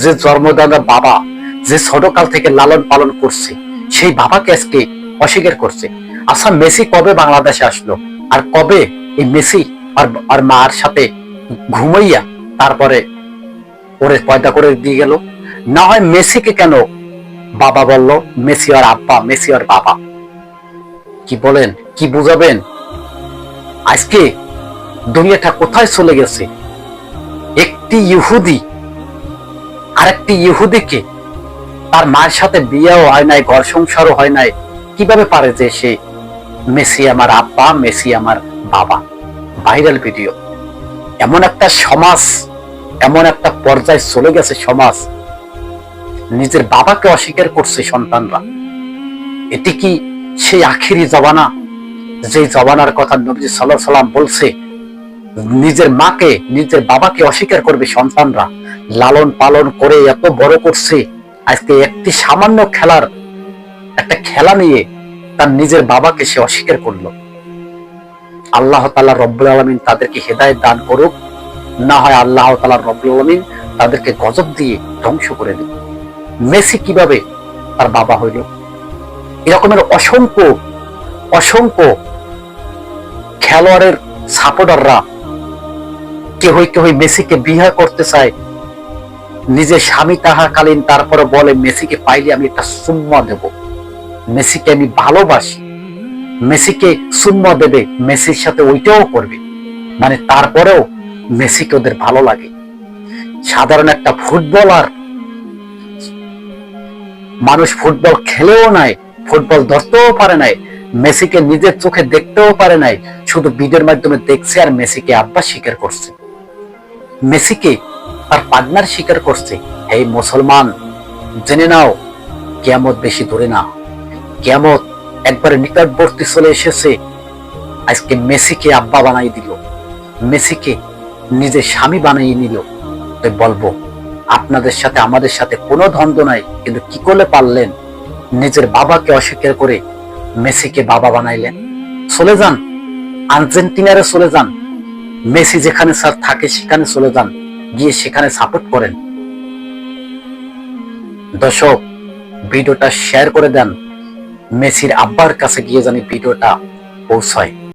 যে জন্মদাতা বাবা, যে ছোটকাল থেকে লালন পালন করছে, সেই বাবাকে আজকে অস্বীকার করছে। আচ্ছা, মেসি কবে বাংলাদেশে আসলো? আর কবে এই মেসি আর মার সাথে ঘুমাইয়া তারপরে ওরে পয়দা করে দিয়ে গেল? না হয় মেসিকে কেন বাবা বললো? মেসি আর আব্বা, মেসি আর বাবা, কি বলেন? কি বুঝাবেন? আজকে দুনিয়াটা কোথায় চলে গেছে? একটি ইহুদি আরেকটি ইহুদিকে, তার মায়ের সাথে বিয়েও হয় নাই, ঘর সংসারও হয় নাই, কিভাবে পারে যে সে মেসি আমার আব্বা, মেসি আমার বাবা? Viral video. এমন একটা সমাজ, এমন একটা পর্যায়ে চলে গেছে সমাজ, নিজের বাবাকে অস্বীকার করছে সন্তানরা। এটি কি সেই আখিরি জবানা, যে জবানার কথা নবী সাল্লাল্লাহু আলাইহি সাল্লাম বলছে? নিজের মাকে, নিজের বাবাকে অস্বীকার করবে সন্তানরা। লালন পালন করে এত বড় করছে, আজকে একটি সামান্য একটা খেলা নিয়ে তার নিজের বাবাকে সে অস্বীকার করলো। আল্লাহ তাআলা রব্বুল আলামিন তাদেরকে হেদায়েত দান করুক, না হয় আল্লাহ তাআলা রব্বুল আলামিন তাদেরকে গজব দিয়ে ধ্বংস করে দিবে। মেসি কিভাবে তার বাবা হইল? এরকমের অসংখ্য অসংখ্য খেলোয়াড়ের সাপোর্টাররা কেহই মেসিকে বিয়ে করতে চায়, নিজের স্বামী থাকাকালীন তারপরে বলে মেসিকে পাইলে আমি একটা চুম্মা দেব, মেসিকে আমি ভালোবাসি, মেসিকে চুম্মা দেবে, মেসির সাথে ওইটাও করবে। মানে তারপরেও মেসিকে ওদের ভালো লাগে। সাধারণ একটা ফুটবলার, মানুষ ফুটবল খেলেও নাই, ফুটবল ধরতেও পারে নাই, মেসিকে নিজের চোখে দেখতেও পারে নাই, শুধু ভিডিওর মাধ্যমে দেখছে আর মেসিকে আব্বা স্বীকার করছে, মেসিকে তার পার্টনার স্বীকার করছে। এই মুসলমান, জেনে নাও, কিয়ামত বেশি দূরে না, কিয়ামত একবারে নিকটবর্তী চলে এসেছে। আজকে মেসিকে আব্বা বানাই দিল, মেসিকে নিজের স্বামী বানিয়ে নিল। তাই বলবো, আপনাদের সাথে আমাদের সাথে কোনো দ্বন্দ্ব নাই, কিন্তু কি করলে পারলেন নিজের বাবাকে অস্বীকার করে মেসিকে বাবা বানাইলেন? চলে যান আর্জেন্টিনারে, চলে যান, মেসি যেখানে স্যার থাকে সেখানে চলে যান, গিয়ে সেখানে সাপোর্ট করেন। দর্শক, ভিডিওটা শেয়ার করে দেন, মেসির আব্বার কাছে গিয়ে জানি ভিডিওটা পৌঁছায়।